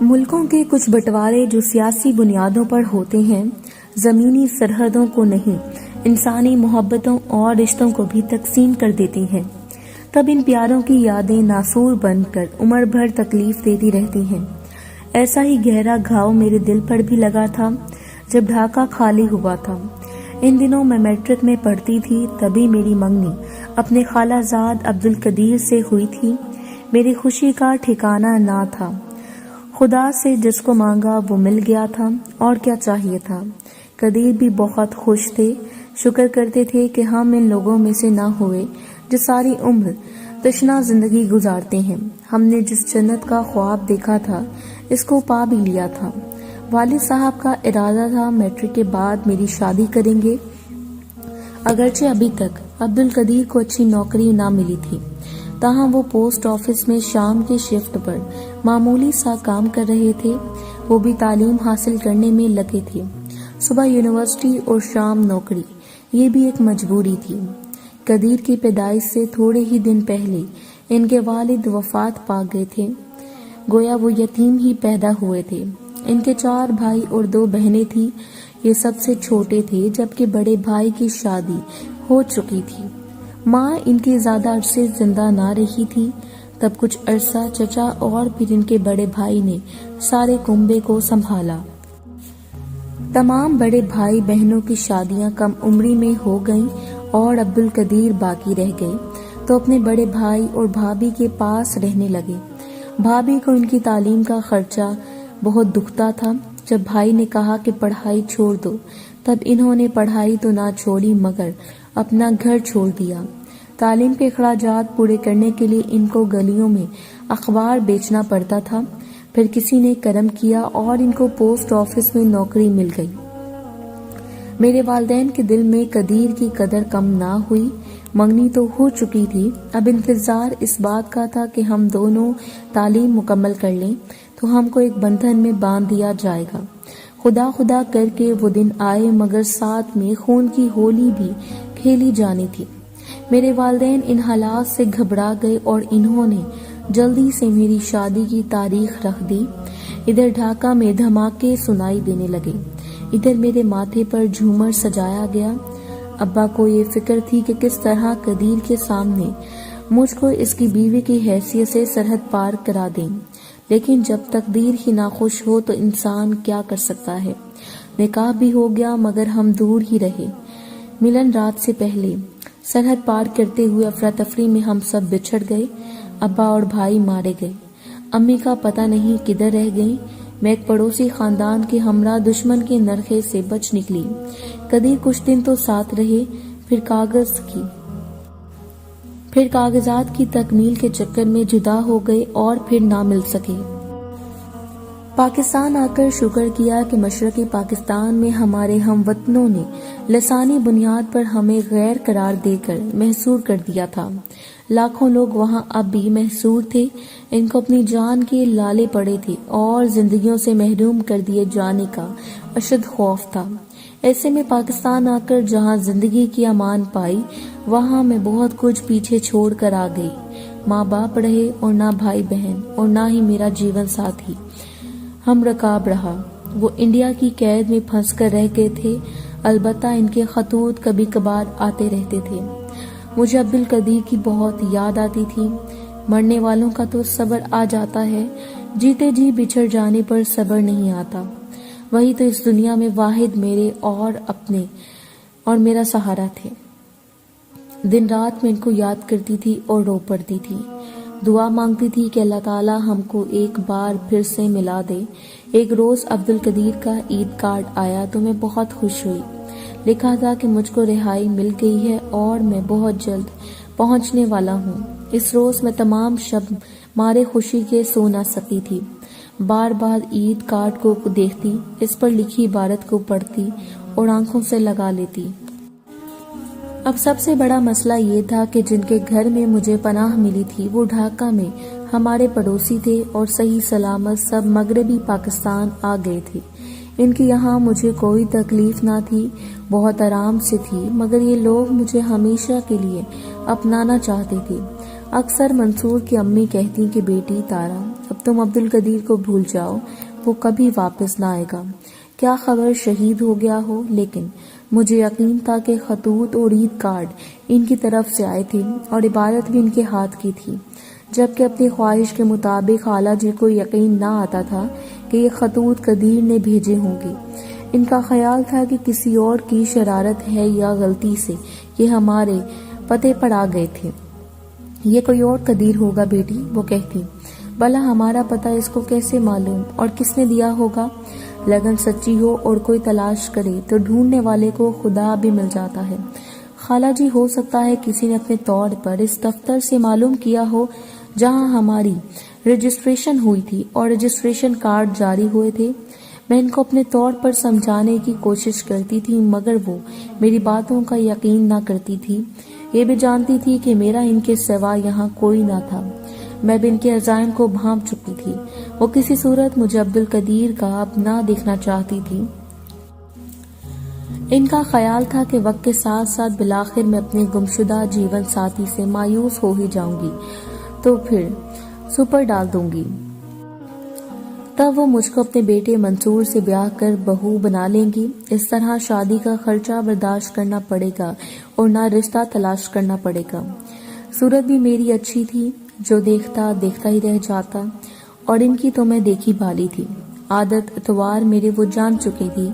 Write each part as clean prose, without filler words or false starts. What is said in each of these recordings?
ملکوں کے کچھ بٹوارے جو سیاسی بنیادوں پر ہوتے ہیں، زمینی سرحدوں کو نہیں، انسانی محبتوں اور رشتوں کو بھی تقسیم کر دیتی ہیں، تب ان پیاروں کی یادیں ناسور بن کر عمر بھر تکلیف دیتی رہتی ہیں۔ ایسا ہی گہرا گھاؤ میرے دل پر بھی لگا تھا جب ڈھاکہ خالی ہوا تھا۔ ان دنوں میں میٹرک میں پڑھتی تھی، تبھی میری منگنی اپنے خالہ زاد عبدالقدیر سے ہوئی تھی۔ میری خوشی کا ٹھکانہ نہ تھا۔ خدا سے جس کو مانگا وہ مل گیا تھا، اور کیا چاہیے تھا۔ قدیر بھی بہت خوش تھے، شکر کرتے تھے کہ ہم ان لوگوں میں سے نہ ہوئے جو ساری عمر تشنہ زندگی گزارتے ہیں۔ ہم نے جس جنت کا خواب دیکھا تھا، اس کو پا بھی لیا تھا۔ والد صاحب کا ارادہ تھا میٹرک کے بعد میری شادی کریں گے، اگرچہ ابھی تک عبدالقدیر کو اچھی نوکری نہ ملی تھی، تاہم وہ پوسٹ آفس میں شام کے شفٹ پر معمولی سا کام کر رہے تھے۔ وہ بھی تعلیم حاصل کرنے میں لگے تھے، صبح یونیورسٹی اور شام نوکری، یہ بھی ایک مجبوری تھی۔ قدیر کی پیدائش سے تھوڑے ہی دن پہلے ان کے والد وفات پا گئے تھے، گویا وہ یتیم ہی پیدا ہوئے تھے۔ ان کے 4 بھائی اور 2 بہنیں تھیں، یہ سب سے چھوٹے تھے، جبکہ بڑے بھائی کی شادی ہو چکی تھی۔ ماں ان کے زیادہ عرصے زندہ نہ رہی تھی، تب کچھ عرصہ چچا اور پھر ان کے بڑے بھائی نے سارے کنبے کو سنبھالا۔ تمام بڑے بھائی بہنوں کی شادیاں کم عمری میں ہو گئیں اور عبدالقدیر باقی رہ گئے تو اپنے بڑے بھائی اور بھابھی کے پاس رہنے لگے۔ بھابھی کو ان کی تعلیم کا خرچہ بہت دکھتا تھا۔ جب بھائی نے کہا کہ پڑھائی چھوڑ دو، تب انہوں نے پڑھائی تو نہ چھوڑی مگر اپنا گھر چھوڑ دیا۔ تعلیم کے اخراجات پورے کرنے کے لیے ان کو گلیوں میں اخبار بیچنا پڑتا تھا۔ پھر کسی نے کرم کیا اور ان کو پوسٹ آفس میں نوکری مل گئی۔ میرے والدین کے دل میں قدیر کی قدر کم نہ ہوئی۔ منگنی تو ہو چکی تھی، اب انتظار اس بات کا تھا کہ ہم دونوں تعلیم مکمل کر لیں تو ہم کو ایک بندھن میں باندھ دیا جائے گا۔ خدا خدا کر کے وہ دن آئے، مگر ساتھ میں خون کی ہولی بھی کھیلی جانی تھی۔ میرے والدین ان حالات سے گھبرا گئے اور انہوں نے جلدی سے میری شادی کی تاریخ رکھ دی۔ ادھر ڈھاکہ میں دھماکے سنائی دینے لگے، ادھر میرے ماتھے پر جھومر سجایا گیا۔ ابا کو یہ فکر تھی کہ کس طرح قدیر کے سامنے مجھ کو اس کی بیوی کی حیثیت سے سرحد پار کرا دیں، لیکن جب تقدیر ہی ناخوش ہو تو انسان کیا کر سکتا ہے۔ نکاح بھی ہو گیا مگر ہم دور ہی رہے۔ ملن رات سے پہلے سرحد پار کرتے ہوئے افراتفری میں ہم سب بچھڑ گئے۔ ابا اور بھائی مارے گئے، امی کا پتہ نہیں کدھر رہ گئیں۔ میں ایک پڑوسی خاندان کے ہمراہ دشمن کے نرخے سے بچ نکلی۔ قدیر کچھ دن تو ساتھ رہے، پھر کاغذات کی تکمیل کے چکر میں جدا ہو گئے اور پھر نہ مل سکے۔ پاکستان آ کر شکر کیا کہ مشرقی پاکستان میں ہمارے ہم وطنوں نے لسانی بنیاد پر ہمیں غیر قرار دے کر محصور کر دیا تھا۔ لاکھوں لوگ وہاں اب بھی محصور تھے، ان کو اپنی جان کے لالے پڑے تھے اور زندگیوں سے محروم کر دیے جانے کا اشد خوف تھا۔ ایسے میں پاکستان آ کر جہاں زندگی کی امان پائی، وہاں میں بہت کچھ پیچھے چھوڑ کر آ گئی۔ ماں باپ رہے اور نہ بھائی بہن، اور نہ ہی میرا جیون ساتھی ہم رکاب رہا۔ وہ انڈیا کی قید میں پھنس کر رہ گئے تھے، البتہ ان کے خطوط کبھی کبھار آتے رہتے تھے۔ مجھے عبدالقدیر کی بہت یاد آتی تھی۔ مرنے والوں کا تو صبر آ جاتا ہے، جیتے جی بچھڑ جانے پر صبر نہیں آتا۔ وہی تو اس دنیا میں واحد میرے اور اپنے اور میرا سہارا تھے۔ دن رات میں ان کو یاد کرتی تھی اور رو پڑتی تھی۔ دعا مانگتی تھی کہ اللہ تعالیٰ ہم کو ایک بار پھر سے ملا دے۔ ایک روز عبدالقدیر کا عید کارڈ آیا تو میں بہت خوش ہوئی۔ لکھا تھا کہ مجھ کو رہائی مل گئی ہے اور میں بہت جلد پہنچنے والا ہوں۔ اس روز میں تمام شب مارے خوشی کے سو نہ سکی تھی۔ بار بار عید کارڈ کو دیکھتی، اس پر لکھی عبارت کو پڑھتی اور آنکھوں سے لگا لیتی۔ اب سب سے بڑا مسئلہ یہ تھا کہ جن کے گھر میں مجھے پناہ ملی تھی وہ ڈھاکہ میں ہمارے پڑوسی تھے اور صحیح سلامت سب مغربی پاکستان آ گئے تھے۔ ان کی یہاں مجھے کوئی تکلیف نہ تھی، بہت آرام سے تھی، مگر یہ لوگ مجھے ہمیشہ کے لیے اپنانا چاہتے تھے۔ اکثر منصور کی امی کہتی کہ بیٹی تارا اب تم عبد القدیر کو بھول جاؤ، وہ کبھی واپس نہ آئے گا، کیا خبر شہید ہو گیا ہو۔ لیکن مجھے یقین تھا کہ خطوط اور عید کارڈ ان کی طرف سے آئے تھے اور عبادت بھی ان کے ہاتھ کی تھی، جبکہ اپنی خواہش کے مطابق خالہ جی کو یقین نہ آتا تھا کہ یہ خطوط قدیر نے بھیجے ہوں گے۔ ان کا خیال تھا کہ کسی اور کی شرارت ہے یا غلطی سے یہ ہمارے پتے پر آ گئے تھے۔ یہ کوئی اور قدیر ہوگا بیٹی، وہ کہتی، بھلا ہمارا پتہ اس کو کیسے معلوم اور کس نے دیا ہوگا؟ لگن سچی ہو اور کوئی تلاش کرے تو ڈھونڈنے والے کو خدا بھی مل جاتا ہے۔ خالہ جی ہو سکتا ہے کسی نے اپنے طور پر اس دفتر سے معلوم کیا ہو جہاں ہماری رجسٹریشن ہوئی تھی اور رجسٹریشن کارڈ جاری ہوئے تھے۔ میں ان کو اپنے طور پر سمجھانے کی کوشش کرتی تھی مگر وہ میری باتوں کا یقین نہ کرتی تھی۔ یہ بھی جانتی تھی کہ میرا ان کے سوا یہاں کوئی نہ تھا، میں بھی ان کے عزائم کو بھانپ چکی تھی۔ وہ کسی صورت مجھے عبد القدیر کا اب نہ دیکھنا چاہتی تھی۔ ان کا خیال تھا کہ وقت کے ساتھ ساتھ بالآخر میں اپنے گمشدہ جیون ساتھی سے مایوس ہو ہی جاؤں گی تو پھر سپر ڈال دوں گی، تب وہ مجھ کو اپنے بیٹے منصور سے بیاہ کر بہو بنا لیں گی۔ اس طرح شادی کا خرچہ برداشت کرنا پڑے گا اور نہ رشتہ تلاش کرنا پڑے گا۔ صورت بھی میری اچھی تھی، جو دیکھتا دیکھتا ہی رہ جاتا، اور ان کی تو میں دیکھی بھالی تھی۔ عادت اتوار میرے وہ جان چکی تھی،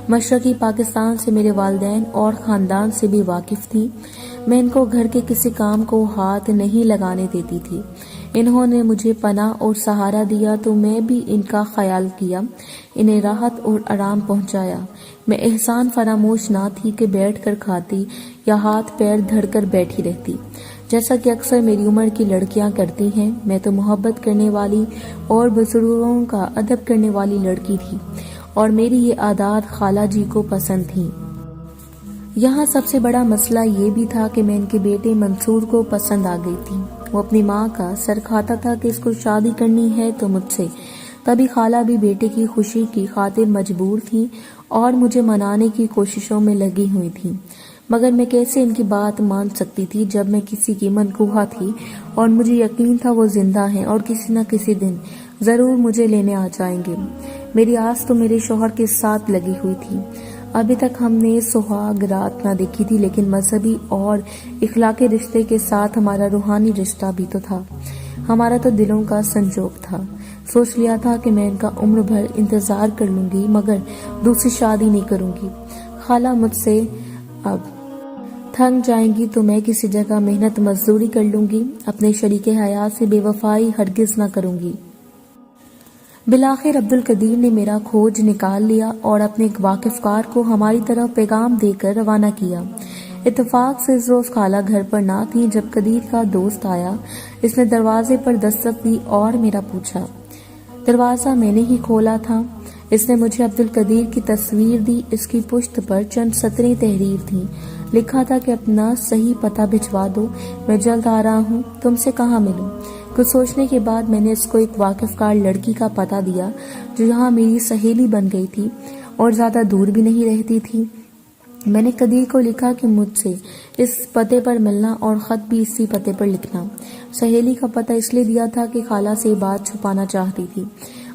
مشرقی پاکستان سے میرے والدین اور خاندان سے بھی واقف تھی۔ میں ان کو گھر کے کسی کام کو ہاتھ نہیں لگانے دیتی تھی۔ انہوں نے مجھے پناہ اور سہارا دیا تو میں بھی ان کا خیال کیا، انہیں راحت اور آرام پہنچایا۔ میں احسان فراموش نہ تھی کہ بیٹھ کر کھاتی یا ہاتھ پیر دھڑ کر بیٹھی رہتی، جیسا کہ اکثر میری عمر کی لڑکیاں کرتی ہیں۔ میں تو محبت کرنے والی اور بزرگوں کا ادب کرنے والی لڑکی تھی، اور میری یہ عادات خالہ جی کو پسند تھیں۔ یہاں سب سے بڑا مسئلہ یہ بھی تھا کہ میں ان کے بیٹے منصور کو پسند آ گئی تھی۔ وہ اپنی ماں کا سر کھاتا تھا کہ اس کو شادی کرنی ہے تو مجھ سے، تبھی خالہ بھی بیٹے کی خوشی کی خاطر مجبور تھی اور مجھے منانے کی کوششوں میں لگی ہوئی تھی، مگر میں کیسے ان کی بات مان سکتی تھی جب میں کسی کی منقوہہ تھی اور مجھے یقین تھا وہ زندہ ہیں اور کسی نہ کسی دن ضرور مجھے لینے آ جائیں گے۔ میری آس تو میرے شوہر کے ساتھ لگی ہوئی تھی۔ ابھی تک ہم نے سہاگ رات نہ دیکھی تھی، لیکن مذہبی اور اخلاقی رشتے کے ساتھ ہمارا روحانی رشتہ بھی تو تھا۔ ہمارا تو دلوں کا سنجوگ تھا۔ سوچ لیا تھا کہ میں ان کا عمر بھر انتظار کر لوں گی مگر دوسری شادی نہیں کروں گی۔ خالہ مجھ سے اب تھک جائیں گی تو میں کسی جگہ محنت مزدوری کر لوں گی، اپنے شریک حیات سے بے وفائی ہرگز نہ کروں گی۔ بالآخر عبد القدیر نے میرا کھوج نکال لیا اور اپنے ایک واقف کار کو ہماری طرف پیغام دے کر روانہ کیا۔ اتفاق سے اس روز خالہ گھر پر نہ تھی جب قدیر کا دوست آیا۔ اس نے دروازے پر دستک دی اور میرا پوچھا۔ دروازہ میں نے ہی کھولا تھا۔ اس نے مجھے عبد القدیر کی تصویر دی۔ اس کی پشت پر چند سطریں تحریر تھیں۔ لکھا تھا کہ اپنا صحیح پتہ بھجوا دو، میں جلد آ رہا ہوں، تم سے کہاں ملوں۔ کچھ سوچنے کے بعد میں نے اس کو ایک واقف کار لڑکی کا پتہ دیا جو یہاں میری سہیلی بن گئی تھی اور زیادہ دور بھی نہیں رہتی تھی۔ میں نے قدیر کو لکھا کہ مجھ سے اس پتے پر ملنا اور خط بھی اسی پتے پر لکھنا۔ سہیلی کا پتہ اس لیے دیا تھا کہ خالہ سے بات چھپانا چاہتی تھی۔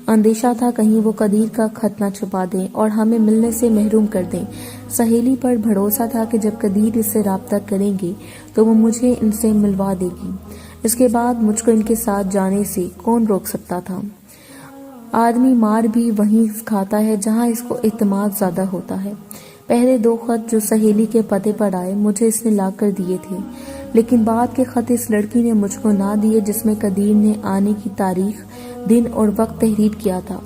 اندیشہ تھا کہیں وہ قدیر کا خط نہ چھپا دیں اور ہمیں ملنے سے محروم کر دیں۔ سہیلی پر بھروسہ تھا کہ جب قدیر اس سے رابطہ کریں گے تو وہ مجھے ان سے ملوا دے گی۔ اس کے بعد مجھ کو ان کے ساتھ جانے سے کون روک سکتا تھا؟ آدمی مار بھی وہیں کھاتا ہے جہاں اس کو اعتماد زیادہ ہوتا ہے۔ پہلے 2 خط جو سہیلی کے پتے پر آئے مجھے اس نے لا کر دیے تھے، لیکن بعد کے خط اس لڑکی نے مجھ کو نہ دیے جس میں قدیر نے آنے کی تاریخ، دن اور وقت تحریر کیا تھا۔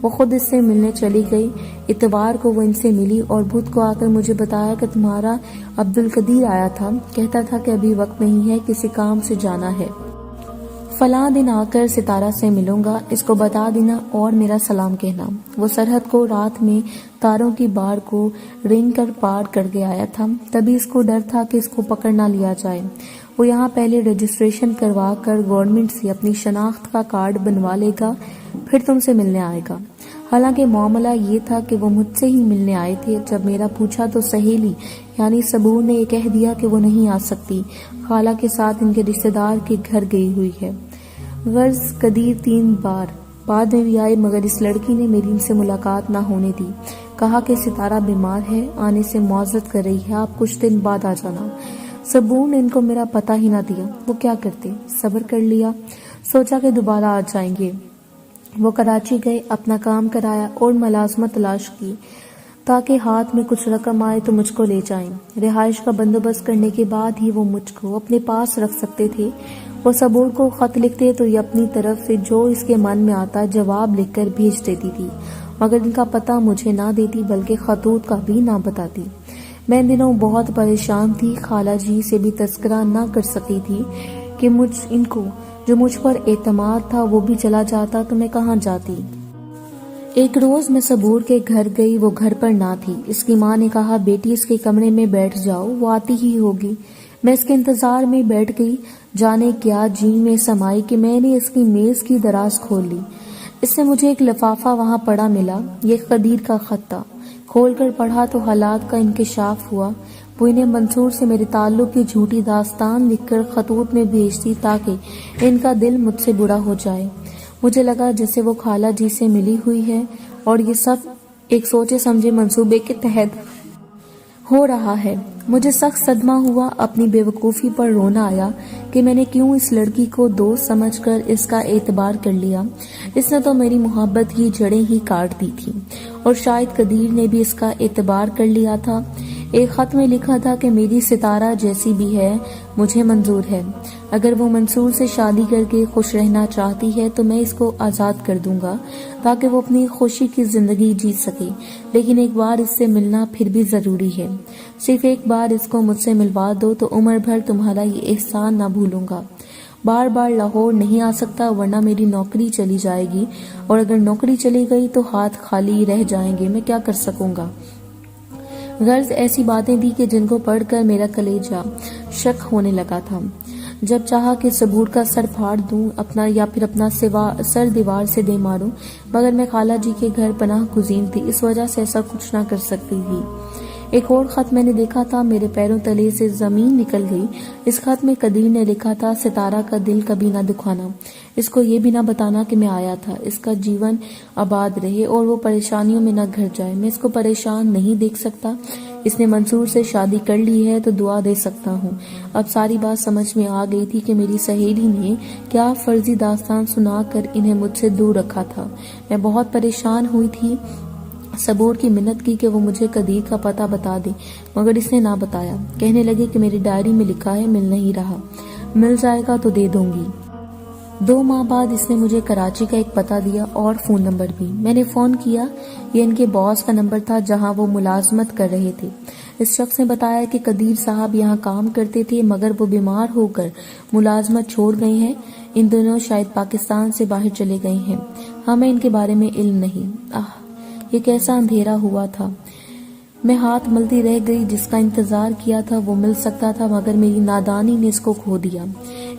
وہ خود اس سے ملنے چلی گئی۔ اتوار کو وہ ان سے ملی اور بدھ کو آ کر مجھے بتایا کہ تمہارا عبد القدیر آیا تھا، کہتا تھا کہ ابھی وقت نہیں ہے، کسی کام سے جانا ہے، فلاں دن آ کر ستارہ سے ملوں گا، اس کو بتا دینا اور میرا سلام کہنا۔ وہ سرحد کو رات میں تاروں کی بار کو رنگ کر پار کر کے آیا تھا، تبھی اس کو ڈر تھا کہ اس کو پکڑ نہ لیا جائے۔ وہ یہاں پہلے رجسٹریشن کروا کر گورنمنٹ سے اپنی شناخت کا کارڈ بنوا لے گا، پھر تم سے ملنے آئے گا۔ حالانکہ معاملہ یہ تھا کہ وہ مجھ سے ہی ملنے آئے تھے۔ جب میرا پوچھا تو سہیلی یعنی صبور نے یہ کہہ دیا کہ وہ نہیں آ سکتی، خالہ کے ساتھ ان کے رشتہ دار کے گھر گئی ہوئی ہے۔ غرض قدیر 3 بار بعد میں بھی آئے، مگر اس لڑکی نے میری ان سے ملاقات نہ ہونے دی۔ کہا کہ ستارہ بیمار ہے، آنے سے معذرت کر رہی ہے، آپ کچھ دن بعد آ جانا۔ صبور نے ان کو میرا پتہ ہی نہ دیا، وہ کیا کرتے؟ صبر کر لیا، سوچا کہ دوبارہ آ جائیں گے۔ وہ کراچی گئے، اپنا کام کرایا اور ملازمت تلاش کی تاکہ ہاتھ میں کچھ رقم آئے تو مجھ کو لے جائیں۔ رہائش کا بندوبست کرنے کے بعد ہی وہ مجھ کو اپنے پاس رکھ سکتے تھے۔ وہ صبور کو خط لکھتے تو یہ اپنی طرف سے جو اس کے من میں آتا جواب لکھ کر بھیج دیتی تھی، مگر ان کا پتہ مجھے نہ دیتی بلکہ خطوط کا بھی نہ بتاتی۔ میں ان دنوں بہت پریشان تھی، خالہ جی سے بھی تذکرہ نہ کر سکی تھی کہ ان کو جو مجھ پر اعتماد تھا وہ بھی چلا جاتا تو میں کہاں جاتی۔ ایک روز میں صبور کے گھر گئی، وہ گھر پر نہ تھی۔ اس کی ماں نے کہا بیٹی اس کے کمرے میں بیٹھ جاؤ، وہ آتی ہی ہوگی۔ میں اس کے انتظار میں بیٹھ گئی، جانے کیا جی میں سمائی کہ میں نے اس کی میز کی دراز کھول لی۔ اس سے مجھے ایک لفافہ وہاں پڑا ملا، یہ قدیر کا خط تھا۔ کھول کر پڑھا تو حالات کا انکشاف ہوا۔ وہ انہیں منصور سے میرے تعلق کی جھوٹی داستان لکھ کر خطوط میں بھیجتی تاکہ ان کا دل مجھ سے برا ہو جائے۔ مجھے لگا جیسے وہ خالہ جی سے ملی ہوئی ہے اور یہ سب ایک سوچے سمجھے منصوبے کے تحت ہو رہا ہے۔ مجھے سخت صدمہ ہوا، اپنی بے وقوفی پر رونا آیا کہ میں نے کیوں اس لڑکی کو دوست سمجھ کر اس کا اعتبار کر لیا۔ اس نے تو میری محبت کی جڑیں ہی کاٹ دی تھی، اور شاید قدیر نے بھی اس کا اعتبار کر لیا تھا۔ ایک خط میں لکھا تھا کہ میری ستارہ جیسی بھی ہے مجھے منظور ہے، اگر وہ منصور سے شادی کر کے خوش رہنا چاہتی ہے تو میں اس کو آزاد کر دوں گا تاکہ وہ اپنی خوشی کی زندگی جی سکے، لیکن ایک بار اس سے ملنا پھر بھی ضروری ہے۔ صرف ایک بار اس کو مجھ سے ملوا دو تو عمر بھر تمہارا یہ احسان نہ بھولوں گا۔ بار بار لاہور نہیں آ سکتا ورنہ میری نوکری چلی جائے گی، اور اگر نوکری چلی گئی تو ہاتھ خالی رہ جائیں گے، میں کیا کر سکوں گا۔ غرض ایسی باتیں تھی کہ جن کو پڑھ کر میرا کلیجہ شک ہونے لگا تھا۔ جب چاہا کہ صبور کا سر پھاڑ دوں یا پھر اپنا سر دیوار سے دے ماروں، مگر میں خالہ جی کے گھر پناہ گزین تھی، اس وجہ سے ایسا کچھ نہ کر سکتی تھی۔ ایک اور خط میں نے دیکھا تھا، میرے پیروں تلے سے زمین نکل گئی۔ اس خط میں قدیر نے لکھا تھا ستارہ کا دل کبھی نہ دکھانا، اس کو یہ بھی نہ بتانا کہ میں آیا تھا، اس کا جیون آباد رہے اور وہ پریشانیوں میں نہ گھر جائے۔ میں اس کو پریشان نہیں دیکھ سکتا، اس نے منصور سے شادی کر لی ہے تو دعا دے سکتا ہوں۔ اب ساری بات سمجھ میں آ گئی تھی کہ میری سہیلی نے کیا فرضی داستان سنا کر انہیں مجھ سے دور رکھا تھا۔ میں بہت پریشان ہوئی تھی، صبور کی منت کی کہ وہ مجھے قدیر کا پتہ بتا دے، مگر اس نے نہ بتایا۔ کہنے لگے کہ میری ڈائری میں لکھا ہے مل نہیں رہا، مل جائے گا تو دے دوں گی۔ 2 ماہ بعد اس نے مجھے کراچی کا ایک پتہ دیا اور فون نمبر بھی۔ میں نے فون کیا، یہ ان کے باس کا نمبر تھا جہاں وہ ملازمت کر رہے تھے۔ اس شخص نے بتایا کہ قدیر صاحب یہاں کام کرتے تھے مگر وہ بیمار ہو کر ملازمت چھوڑ گئے ہیں، ان دنوں شاید پاکستان سے باہر چلے گئے ہیں، ہمیں ان کے بارے میں علم نہیں۔ یہ کیسا اندھیرا ہوا تھا، میں ہاتھ ملتی رہ گئی۔ جس کا انتظار کیا تھا وہ مل سکتا تھا مگر میری نادانی نے اس کو کھو دیا۔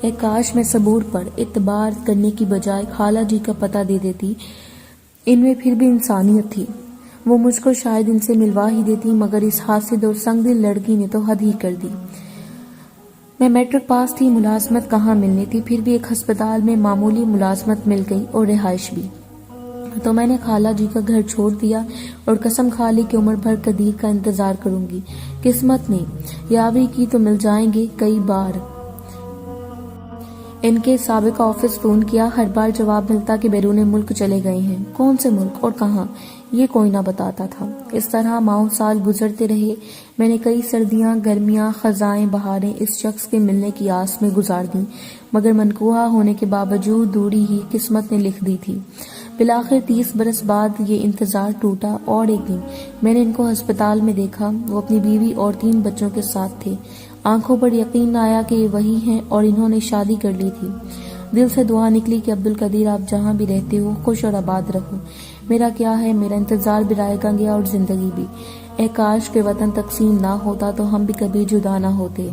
اے کاش میں صبور پر اعتبار کرنے کی بجائے خالہ جی کا پتہ دے دیتی، ان میں پھر بھی انسانیت تھی، وہ مجھ کو شاید ان سے ملوا ہی دیتی، مگر اس حاسد اور سنگ دل لڑکی نے تو حد ہی کر دی۔ میں میٹرک پاس تھی، ملازمت کہاں ملنی تھی، پھر بھی ایک ہسپتال میں معمولی ملازمت مل گئی اور رہائش بھی، تو میں نے خالہ جی کا گھر چھوڑ دیا اور قسم کھا لی کہ عمر بھر قدیر کا انتظار کروں گی۔ قسمت نے یاوری کی تو مل جائیں گے۔ کئی بار ان کے سابقہ آفس فون کیا، ہر بار جواب ملتا کہ بیرون ملک چلے گئے ہیں۔ کون سے ملک اور کہاں یہ کوئی نہ بتاتا تھا۔ اس طرح ماہ سال گزرتے رہے۔ میں نے کئی سردیاں، گرمیاں، خزائیں، بہاریں اس شخص کے ملنے کی آس میں گزار دیں، مگر منقوہ ہونے کے باوجود دوری ہی قسمت نے لکھ دی تھی۔ بالآخر 30 برس بعد یہ انتظار ٹوٹا اور ایک دن میں نے ان کو ہسپتال میں دیکھا۔ وہ اپنی بیوی اور 3 بچوں کے ساتھ تھے۔ آنکھوں پر یقین نہ آیا کہ یہ وہی ہیں اور انہوں نے شادی کر لی تھی۔ دل سے دعا نکلی کہ عبدالقدیر آپ جہاں بھی رہتے ہو خوش اور آباد رہو۔ میرا کیا ہے، میرا انتظار بھی رائے گا گیا اور زندگی بھی۔ اے کاش کہ وطن تقسیم نہ ہوتا تو ہم بھی کبھی جدا نہ ہوتے۔